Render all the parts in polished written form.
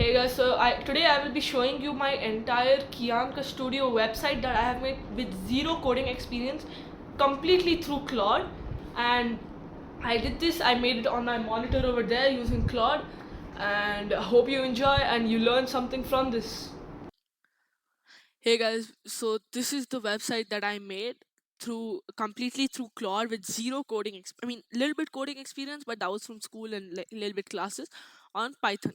Hey guys, so today I will be showing you my entire Kianka Studio website that I have made with zero coding experience, completely through Claude. And I did this, I made it on my monitor over there using Claude. And I hope you enjoy and you learn something from this. Hey guys, so this is the website that I made through completely through Claude with zero coding. I mean, little bit coding experience, but that was from school and little bit classes on Python.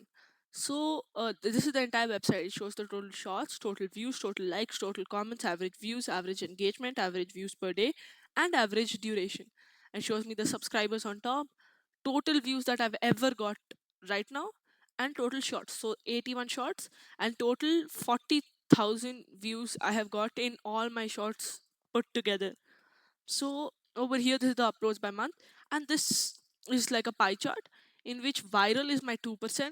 So this is the entire website. It shows the total shots, total views, total likes, total comments, average views, average engagement, average views per day, and average duration. And shows me the subscribers on top, total views that I've ever got right now, and total shots. So 81 shots and total 40,000 views I have got in all my shots put together. So over here, this is the uploads by month, and this is like a pie chart in which viral is my 2%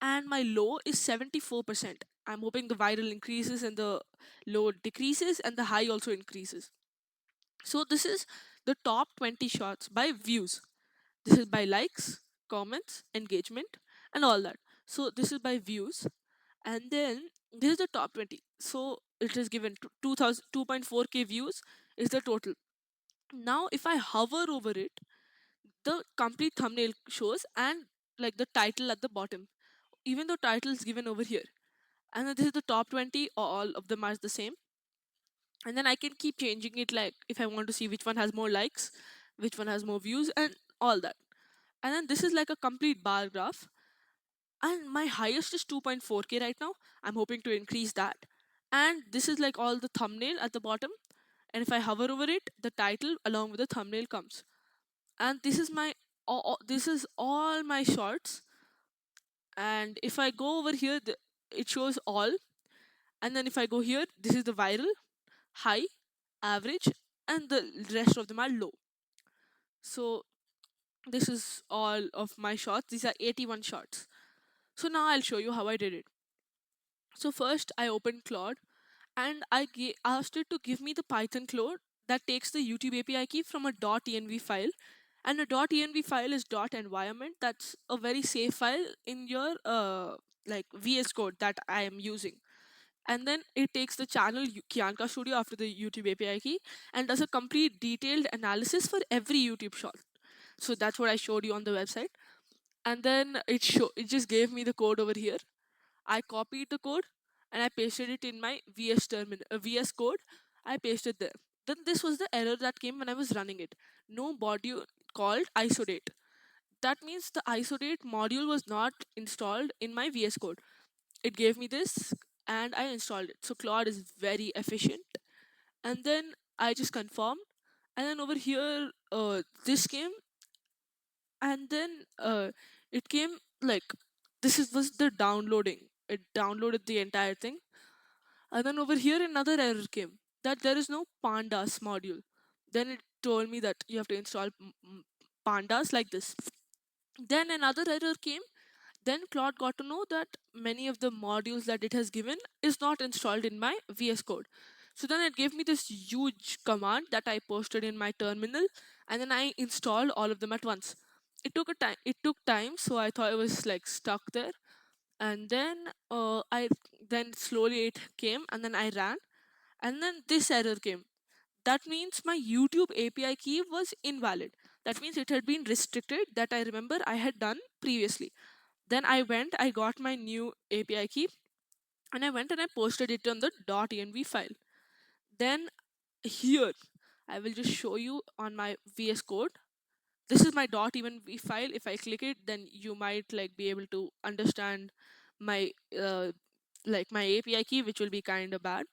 and my low is 74%. I'm hoping the viral increases and the low decreases and the high also increases. So this is the top 20 shots by views. This is by likes, comments, engagement, and all that. So this is by views, and then this is the top 20. So it is given 2000 2.4k views is the total. Now if I hover over it, the complete thumbnail shows and like the title at the bottom. Even though title is given over here, and then this is the top 20. All of them are the same, and then I can keep changing it, like if I want to see which one has more likes, which one has more views, and all that. And then this is like a complete bar graph, and my highest is 2.4k right now. I'm hoping to increase that. And this is like all the thumbnail at the bottom, and if I hover over it, the title along with the thumbnail comes. And this is my this is all my shorts. And if I go over here, it shows all. And then if I go here, this is the viral, high, average, and the rest of them are low. So this is all of my shots. These are 81 shots. So now I'll show you how I did it. So first I opened Claude, and asked it to give me the Python code that takes the YouTube API key from a .env file. And a .env file is .environment. That's a very safe file in your like VS Code that I am using. And then it takes the channel Kianka Studio after the YouTube API key and does a complete detailed analysis for every YouTube shot. So that's what I showed you on the website. And then it just gave me the code over here. I copied the code and I pasted it in my VS Code. I pasted there. Then this was the error that came when I was running it. No module called isodate. That means the isodate module was not installed in my VS Code. It gave me this and I installed it. So Claude is very efficient. And then I just confirmed. And then over here, this came, and then it came like was the downloading. It downloaded the entire thing. And then over here another error came that there is no pandas module. Then it told me that you have to install pandas like this. Then another error came. Then Claude got to know that many of the modules that it has given is not installed in my VS Code. So then it gave me this huge command that I posted in my terminal, and then I installed all of them at once. It took a time. It took time, so I thought it was like stuck there. And then I then slowly it came, and then I ran, and then this error came. That means my YouTube API key was invalid. That means it had been restricted, that I remember I had done previously. Then I got my new API key, and I went and I posted it on the .env file. Then here, I will just show you on my VS Code. This is my .env file. If I click it, then you might like be able to understand my my API key, which will be kind of bad.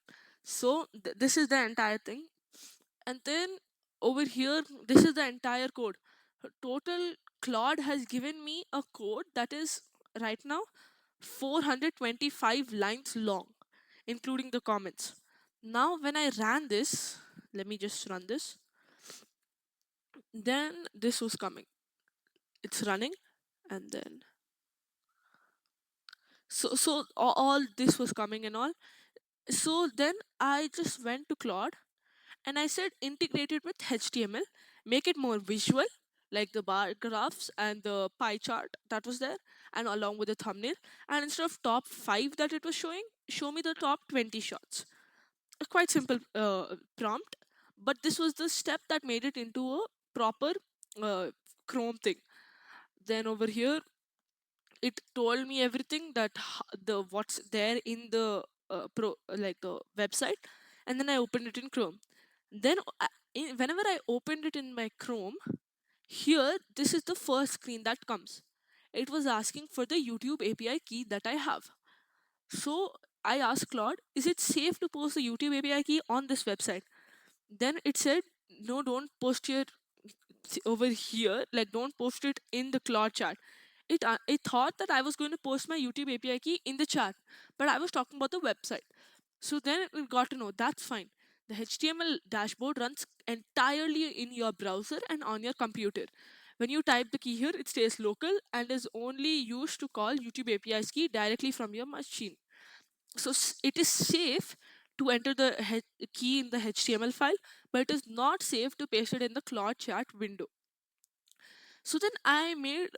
So this is the entire thing. And then over here, this is the entire code. Total Claude has given me a code that is right now 425 lines long, including the comments. Now when I ran this, let me just run this. Then this was coming. It's running, and then all this was coming and all. So then I just went to Claude and I said integrate it with HTML, make it more visual, like the bar graphs and the pie chart that was there. and along with the thumbnail. And instead of top 5 that it was showing, show me the top 20 shots. A quite simple prompt, but this was the step that made it into a proper uh, Chrome thing. Then over here, it told me everything that the what's there in the like the website, and then I opened it in Chrome. Then whenever I opened it in my Chrome, here this is the first screen that comes. It was asking for the YouTube API key that I have. So I asked Claude, is it safe to post the YouTube API key on this website? Then it said, no, don't post your over here, like don't post it in the Claude chat. It thought that I was going to post my YouTube API key in the chat, but I was talking about the website. So then it got to know that's fine. The HTML dashboard runs entirely in your browser and on your computer. When you type the key here, it stays local and is only used to call YouTube API's key directly from your machine. So it is safe to enter the key in the HTML file, but it is not safe to paste it in the Claude chat window. So then I made,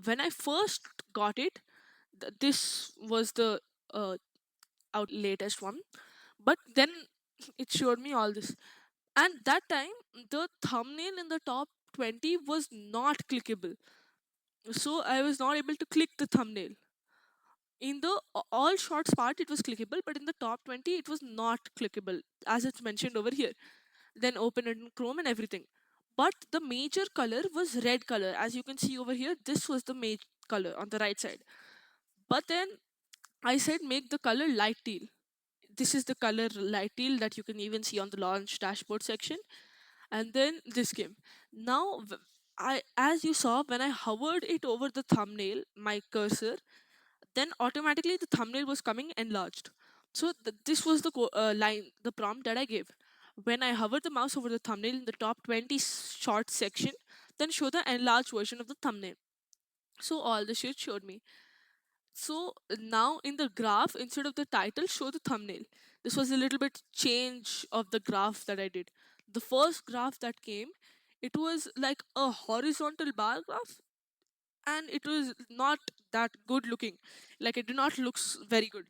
when I first got it, this was the out latest one, but then it showed me all this. And that time, the thumbnail in the top 20 was not clickable. So I was not able to click the thumbnail. In the all shorts part, it was clickable, but in the top 20, it was not clickable, as it's mentioned over here. Then open it in Chrome and everything. But the major color was red color. As you can see over here, this was the major color on the right side. But then I said make the color light teal. This is the color light teal that you can even see on the launch dashboard section. And then this came. Now, as you saw, when I hovered it over the thumbnail, my cursor, then automatically the thumbnail was coming enlarged. So this was the line, the prompt that I gave. When I hover the mouse over the thumbnail in the top 20 short section, then show the enlarged version of the thumbnail. So all the shit showed me. So now in the graph, instead of the title, show the thumbnail. This was a little bit change of the graph that I did. The first graph that came, it was like a horizontal bar graph, and it was not that good looking. Like it did not look very good.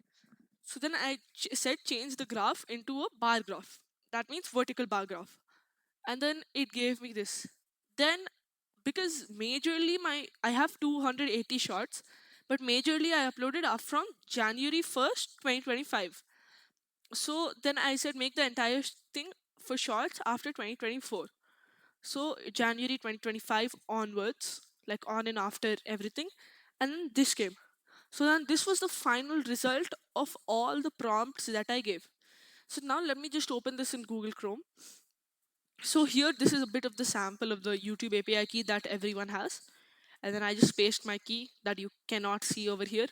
So then I said change the graph into a bar graph. That means vertical bar graph. And then it gave me this. Then because majorly I have 280 shots, but majorly I uploaded up from January 1st, 2025. So then I said make the entire thing for shots after 2024. So January 2025 onwards, like on and after everything, and then this came. So then this was the final result of all the prompts that I gave. So now let me just open this in Google Chrome. So here this is a bit of the sample of the YouTube API key that everyone has. And then I just paste my key that you cannot see over here.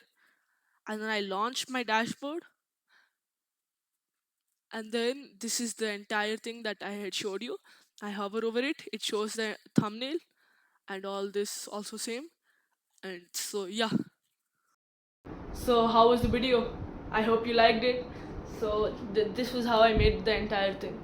And then I launch my dashboard. And then this is the entire thing that I had showed you. I hover over it, it shows the thumbnail and all this also same. And so yeah. So how was the video? I hope you liked it. So this was how I made the entire thing.